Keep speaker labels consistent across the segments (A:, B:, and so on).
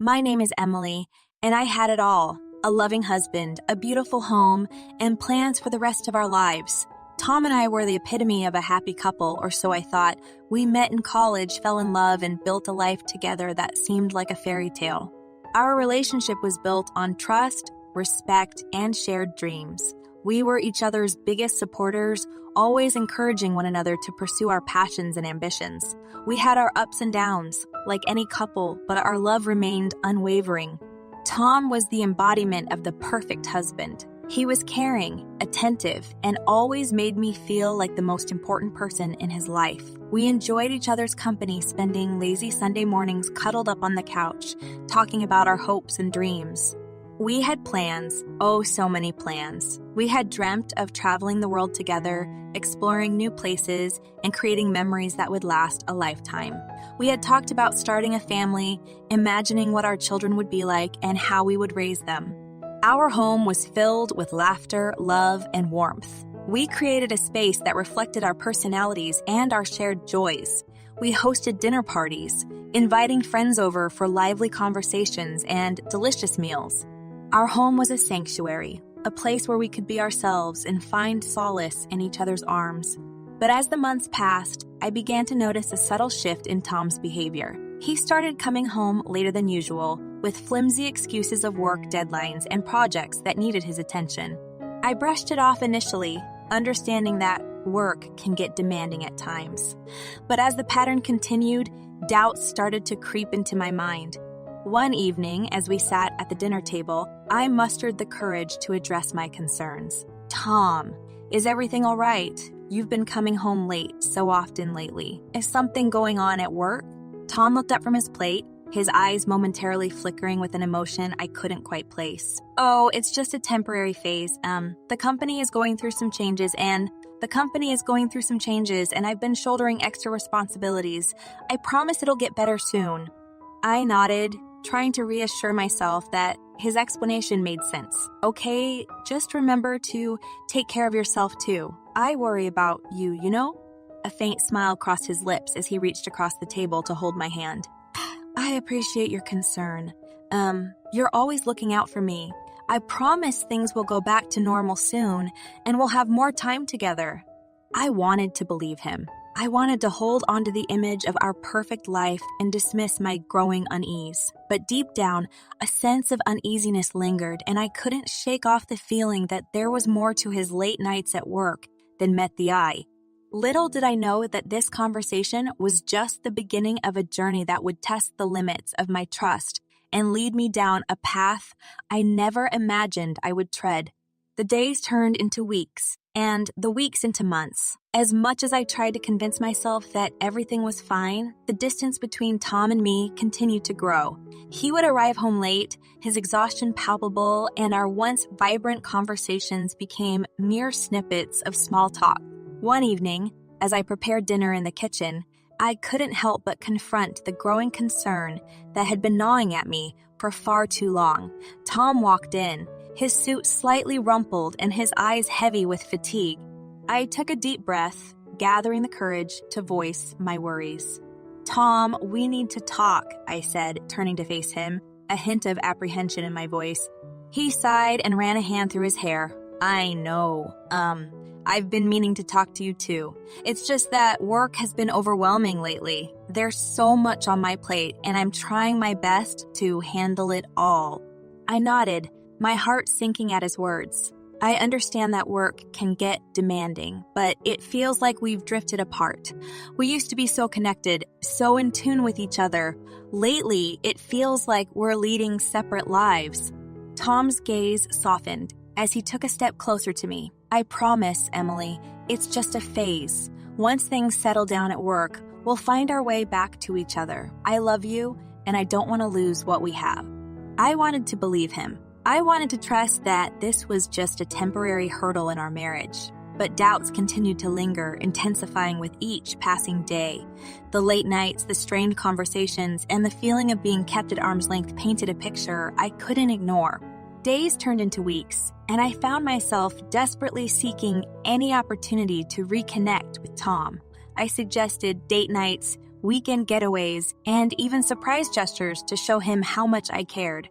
A: My name is Emily, and I had it all: a loving husband, a beautiful home, and plans for the rest of our lives. Tom and I were the epitome of a happy couple, or so I thought. We met in college, fell in love, and built a life together that seemed like a fairy tale. Our relationship was built on trust, respect, and shared dreams. We were each other's biggest supporters, always encouraging one another to pursue our passions and ambitions. We had our ups and downs, like any couple, but our love remained unwavering. Tom was the embodiment of the perfect husband. He was caring, attentive, and always made me feel like the most important person in his life. We enjoyed each other's company, spending lazy Sunday mornings cuddled up on the couch, talking about our hopes and dreams. We had plans, oh so many plans. We had dreamt of traveling the world together, exploring new places, and creating memories that would last a lifetime. We had talked about starting a family, imagining what our children would be like and how we would raise them. Our home was filled with laughter, love, and warmth. We created a space that reflected our personalities and our shared joys. We hosted dinner parties, inviting friends over for lively conversations and delicious meals. Our home was a sanctuary, a place where we could be ourselves and find solace in each other's arms. But as the months passed, I began to notice a subtle shift in Tom's behavior. He started coming home later than usual, with flimsy excuses of work deadlines and projects that needed his attention. I brushed it off initially, understanding that work can get demanding at times. But as the pattern continued, doubts started to creep into my mind. One evening, as we sat at the dinner table, I mustered the courage to address my concerns. "Tom, is everything all right? You've been coming home late so often lately. Is something going on at work?" Tom looked up from his plate, his eyes momentarily flickering with an emotion I couldn't quite place. "Oh, it's just a temporary phase. The company is going through some changes and I've been shouldering extra responsibilities. I promise it'll get better soon." I nodded, trying to reassure myself that his explanation made sense. "Okay, just remember to take care of yourself too. I worry about you, you know?" A faint smile crossed his lips as he reached across the table to hold my hand. "I appreciate your concern. You're always looking out for me. I promise things will go back to normal soon, and we'll have more time together." I wanted to believe him. I wanted to hold onto the image of our perfect life and dismiss my growing unease. But deep down, a sense of uneasiness lingered, and I couldn't shake off the feeling that there was more to his late nights at work than met the eye. Little did I know that this conversation was just the beginning of a journey that would test the limits of my trust and lead me down a path I never imagined I would tread. The days turned into weeks, and the weeks into months. As much as I tried to convince myself that everything was fine, the distance between Tom and me continued to grow. He would arrive home late, his exhaustion palpable, and our once vibrant conversations became mere snippets of small talk. One evening, as I prepared dinner in the kitchen, I couldn't help but confront the growing concern that had been gnawing at me for far too long. Tom walked in, his suit slightly rumpled and his eyes heavy with fatigue. I took a deep breath, gathering the courage to voice my worries. "Tom, we need to talk," I said, turning to face him, a hint of apprehension in my voice. He sighed and ran a hand through his hair. "I know. I've been meaning to talk to you too. It's just that work has been overwhelming lately. There's so much on my plate, and I'm trying my best to handle it all." I nodded, my heart sinking at his words. I understand that work can get demanding, but it feels like we've drifted apart. We used to be so connected, so in tune with each other. Lately, it feels like we're leading separate lives. Tom's gaze softened as he took a step closer to me. "I promise, Emily, it's just a phase. Once things settle down at work, we'll find our way back to each other. I love you, and I don't want to lose what we have." I wanted to believe him. I wanted to trust that this was just a temporary hurdle in our marriage. But doubts continued to linger, intensifying with each passing day. The late nights, the strained conversations, and the feeling of being kept at arm's length painted a picture I couldn't ignore. Days turned into weeks, and I found myself desperately seeking any opportunity to reconnect with Tom. I suggested date nights, weekend getaways, and even surprise gestures to show him how much I cared.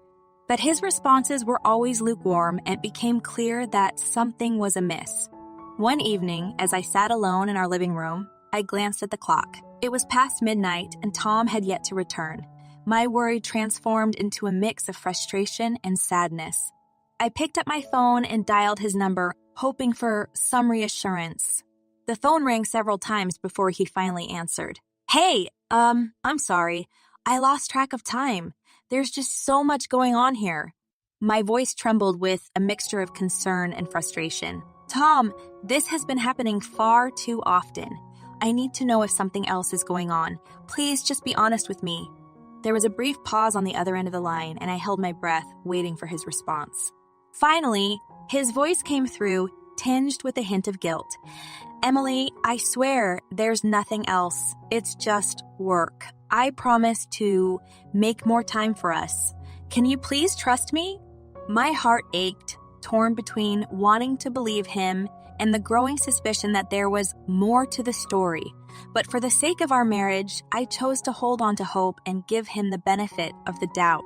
A: But his responses were always lukewarm, and it became clear that something was amiss. One evening, as I sat alone in our living room, I glanced at the clock. It was past midnight, and Tom had yet to return. My worry transformed into a mix of frustration and sadness. I picked up my phone and dialed his number, hoping for some reassurance. The phone rang several times before he finally answered. "Hey, I'm sorry. I lost track of time. There's just so much going on here." My voice trembled with a mixture of concern and frustration. "Tom, this has been happening far too often. I need to know if something else is going on. Please just be honest with me." There was a brief pause on the other end of the line, and I held my breath, waiting for his response. Finally, his voice came through, tinged with a hint of guilt. "Emily, I swear there's nothing else. It's just work. I promise to make more time for us. Can you please trust me?" My heart ached, torn between wanting to believe him and the growing suspicion that there was more to the story. But for the sake of our marriage, I chose to hold on to hope and give him the benefit of the doubt.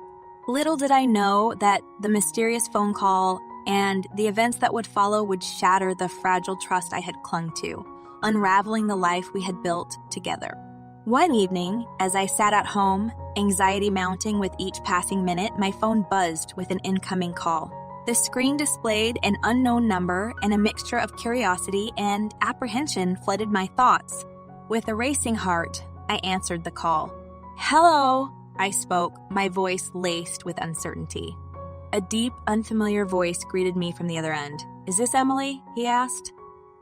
A: Little did I know that the mysterious phone call and the events that would follow would shatter the fragile trust I had clung to, unraveling the life we had built together. One evening, as I sat at home, anxiety mounting with each passing minute, my phone buzzed with an incoming call. The screen displayed an unknown number, and a mixture of curiosity and apprehension flooded my thoughts. With a racing heart, I answered the call. "Hello," I spoke, my voice laced with uncertainty. A deep, unfamiliar voice greeted me from the other end. "Is this Emily?" he asked.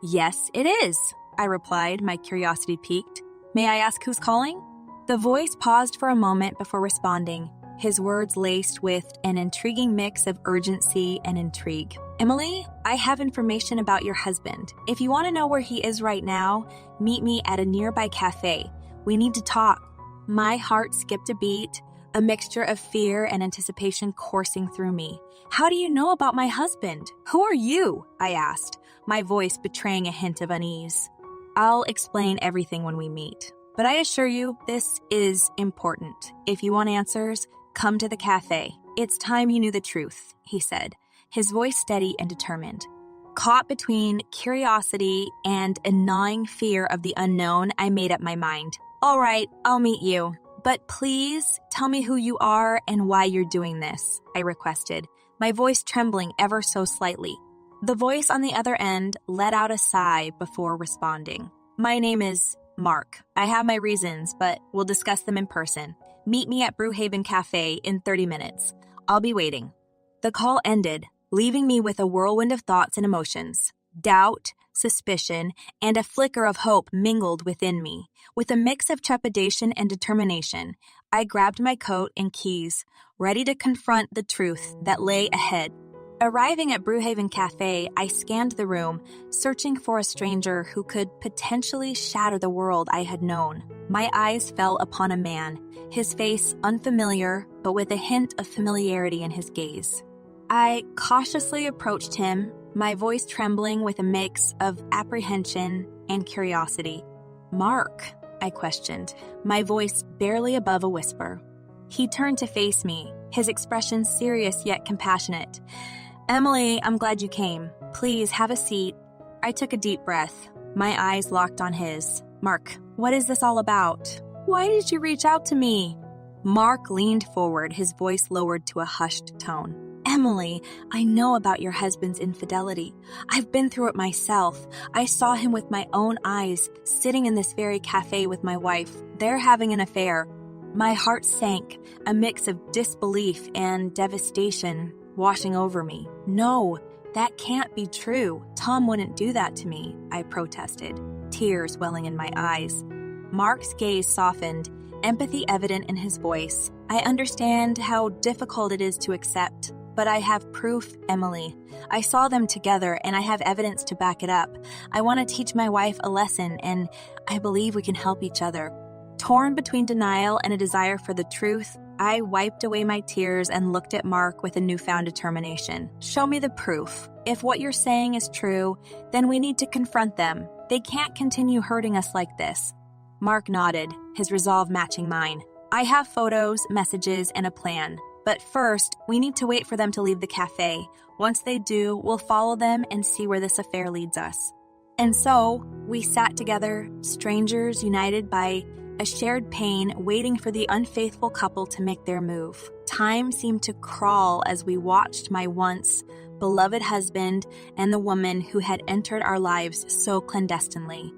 A: "Yes, it is," I replied, my curiosity piqued. "May I ask who's calling?" The voice paused for a moment before responding, his words laced with an intriguing mix of urgency and intrigue. "Emily, I have information about your husband. If you want to know where he is right now, meet me at a nearby cafe. We need to talk." My heart skipped a beat, a mixture of fear and anticipation coursing through me. "How do you know about my husband? Who are you?" I asked, my voice betraying a hint of unease. "I'll explain everything when we meet. But I assure you, this is important. If you want answers, come to the cafe. It's time you knew the truth," he said, his voice steady and determined. Caught between curiosity and a gnawing fear of the unknown, I made up my mind. "All right, I'll meet you. But please tell me who you are and why you're doing this," I requested, my voice trembling ever so slightly. The voice on the other end let out a sigh before responding. "My name is Mark. I have my reasons, but we'll discuss them in person. Meet me at Brewhaven Cafe in 30 minutes. I'll be waiting." The call ended, leaving me with a whirlwind of thoughts and emotions. Doubt, suspicion, and a flicker of hope mingled within me. With a mix of trepidation and determination, I grabbed my coat and keys, ready to confront the truth that lay ahead. Arriving at Brewhaven Cafe, I scanned the room, searching for a stranger who could potentially shatter the world I had known. My eyes fell upon a man, his face unfamiliar, but with a hint of familiarity in his gaze. I cautiously approached him, my voice trembling with a mix of apprehension and curiosity. "Mark?" I questioned, my voice barely above a whisper. He turned to face me, his expression serious yet compassionate. "Emily, I'm glad you came. Please have a seat." I took a deep breath, my eyes locked on his. "Mark, what is this all about? Why did you reach out to me?" Mark leaned forward, his voice lowered to a hushed tone. "Emily, I know about your husband's infidelity. I've been through it myself. I saw him with my own eyes, sitting in this very cafe with my wife. They're having an affair." My heart sank, a mix of disbelief and devastation washing over me. "No, that can't be true. Tom wouldn't do that to me," I protested, tears welling in my eyes. Mark's gaze softened, empathy evident in his voice. "I understand how difficult it is to accept, but I have proof, Emily. I saw them together, and I have evidence to back it up. I want to teach my wife a lesson, and I believe we can help each other." Torn between denial and a desire for the truth, I wiped away my tears and looked at Mark with a newfound determination. "Show me the proof. If what you're saying is true, then we need to confront them. They can't continue hurting us like this." Mark nodded, his resolve matching mine. I have photos, messages, and a plan. But first, we need to wait for them to leave the cafe. Once they do, we'll follow them and see where this affair leads us. And so, we sat together, strangers united by a shared pain, waiting for the unfaithful couple to make their move. Time seemed to crawl as we watched my once beloved husband and the woman who had entered our lives so clandestinely.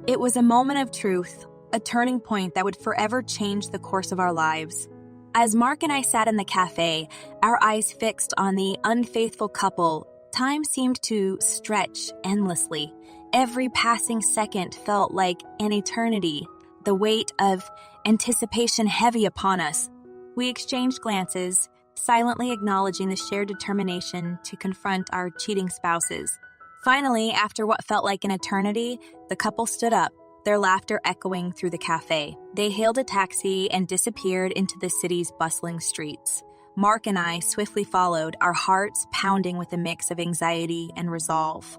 A: It was a moment of truth, a turning point that would forever change the course of our lives. As Mark and I sat in the cafe, our eyes fixed on the unfaithful couple, time seemed to stretch endlessly. Every passing second felt like an eternity, the weight of anticipation heavy upon us. We exchanged glances, silently acknowledging the shared determination to confront our cheating spouses. Finally, after what felt like an eternity, the couple stood up, their laughter echoing through the cafe. They hailed a taxi and disappeared into the city's bustling streets. Mark and I swiftly followed, our hearts pounding with a mix of anxiety and resolve.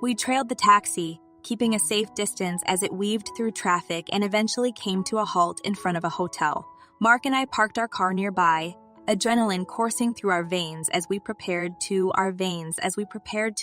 A: We trailed the taxi, keeping a safe distance as it weaved through traffic and eventually came to a halt in front of a hotel. Mark and I parked our car nearby, adrenaline coursing through our veins as we prepared to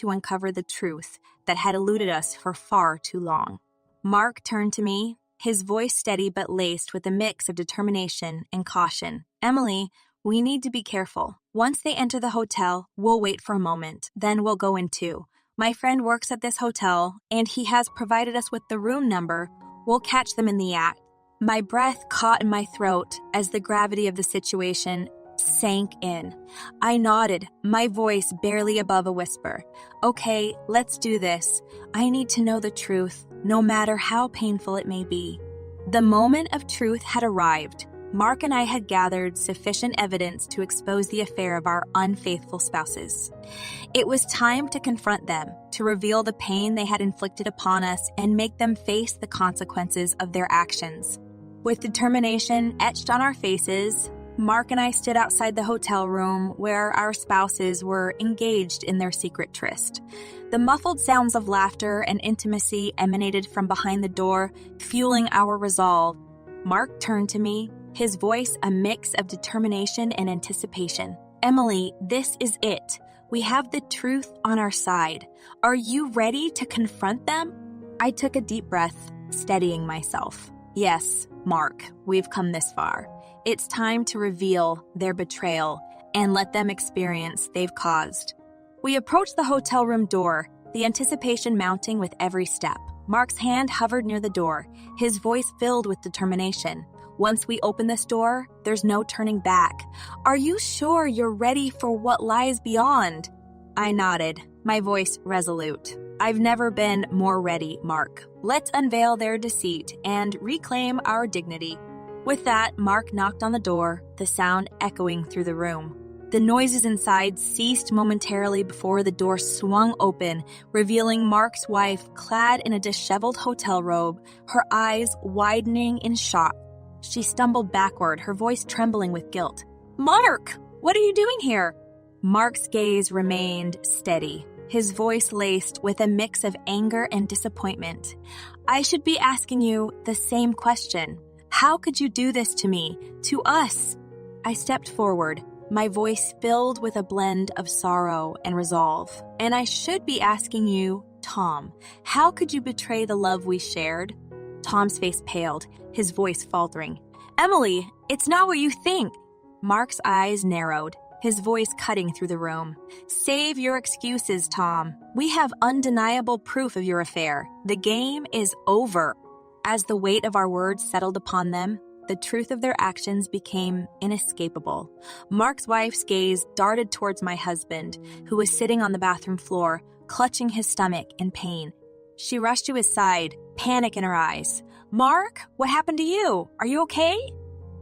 A: uncover the truth that had eluded us for far too long. Mark turned to me, his voice steady but laced with a mix of determination and caution. Emily, we need to be careful. Once they enter the hotel, we'll wait for a moment, then we'll go in too. My friend works at this hotel, and he has provided us with the room number. We'll catch them in the act. My breath caught in my throat as the gravity of the situation sank in. I nodded, my voice barely above a whisper. Okay, let's do this. I need to know the truth, no matter how painful it may be. The moment of truth had arrived. Mark and I had gathered sufficient evidence to expose the affair of our unfaithful spouses. It was time to confront them, to reveal the pain they had inflicted upon us and make them face the consequences of their actions. With determination etched on our faces, Mark and I stood outside the hotel room where our spouses were engaged in their secret tryst. The muffled sounds of laughter and intimacy emanated from behind the door, fueling our resolve. Mark turned to me, his voice a mix of determination and anticipation. Emily, this is it. We have the truth on our side. Are you ready to confront them? I took a deep breath, steadying myself. Yes, Mark, we've come this far. It's time to reveal their betrayal and let them experience they've caused. We approached the hotel room door, the anticipation mounting with every step. Mark's hand hovered near the door, his voice filled with determination. Once we open this door, there's no turning back. Are you sure you're ready for what lies beyond? I nodded, my voice resolute. I've never been more ready, Mark. Let's unveil their deceit and reclaim our dignity. With that, Mark knocked on the door, the sound echoing through the room. The noises inside ceased momentarily before the door swung open, revealing Mark's wife clad in a disheveled hotel robe, her eyes widening in shock. She stumbled backward, her voice trembling with guilt. Mark, what are you doing here? Mark's gaze remained steady, his voice laced with a mix of anger and disappointment. I should be asking you the same question. How could you do this to me, to us? I stepped forward, my voice filled with a blend of sorrow and resolve. And I should be asking you, Tom, how could you betray the love we shared? Tom's face paled, his voice faltering. Emily, it's not what you think. Mark's eyes narrowed, his voice cutting through the room. Save your excuses, Tom. We have undeniable proof of your affair. The game is over. As the weight of our words settled upon them, the truth of their actions became inescapable. Mark's wife's gaze darted towards my husband, who was sitting on the bathroom floor, clutching his stomach in pain. She rushed to his side, panic in her eyes. Mark, what happened to you? Are you okay?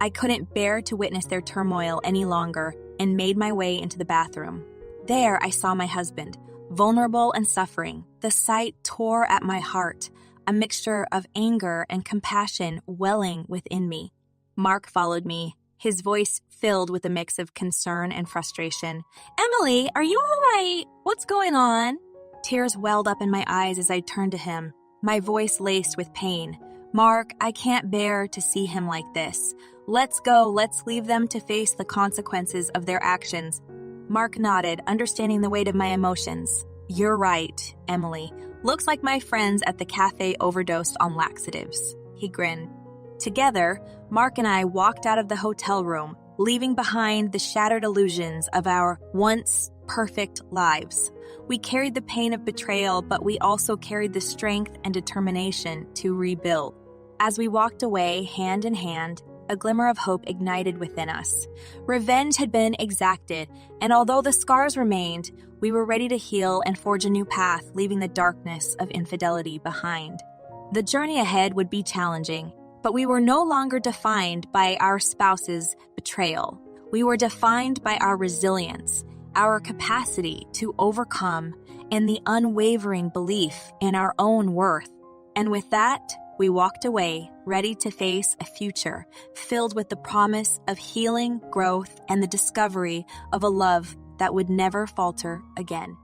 A: I couldn't bear to witness their turmoil any longer and made my way into the bathroom. There I saw my husband, vulnerable and suffering. The sight tore at my heart, a mixture of anger and compassion welling within me. Mark followed me, his voice filled with a mix of concern and frustration. Emily, are you all right? What's going on? Tears welled up in my eyes as I turned to him, my voice laced with pain. Mark, I can't bear to see him like this. Let's go, let's leave them to face the consequences of their actions. Mark nodded, understanding the weight of my emotions. You're right, Emily. Looks like my friends at the cafe overdosed on laxatives. He grinned. Together, Mark and I walked out of the hotel room, leaving behind the shattered illusions of our once perfect lives. We carried the pain of betrayal, but we also carried the strength and determination to rebuild. As we walked away, hand in hand, a glimmer of hope ignited within us. Revenge had been exacted, and although the scars remained, we were ready to heal and forge a new path, leaving the darkness of infidelity behind. The journey ahead would be challenging, but we were no longer defined by our spouse's betrayal. We were defined by our resilience, our capacity to overcome, and the unwavering belief in our own worth. And with that, we walked away, ready to face a future filled with the promise of healing, growth, and the discovery of a love that would never falter again.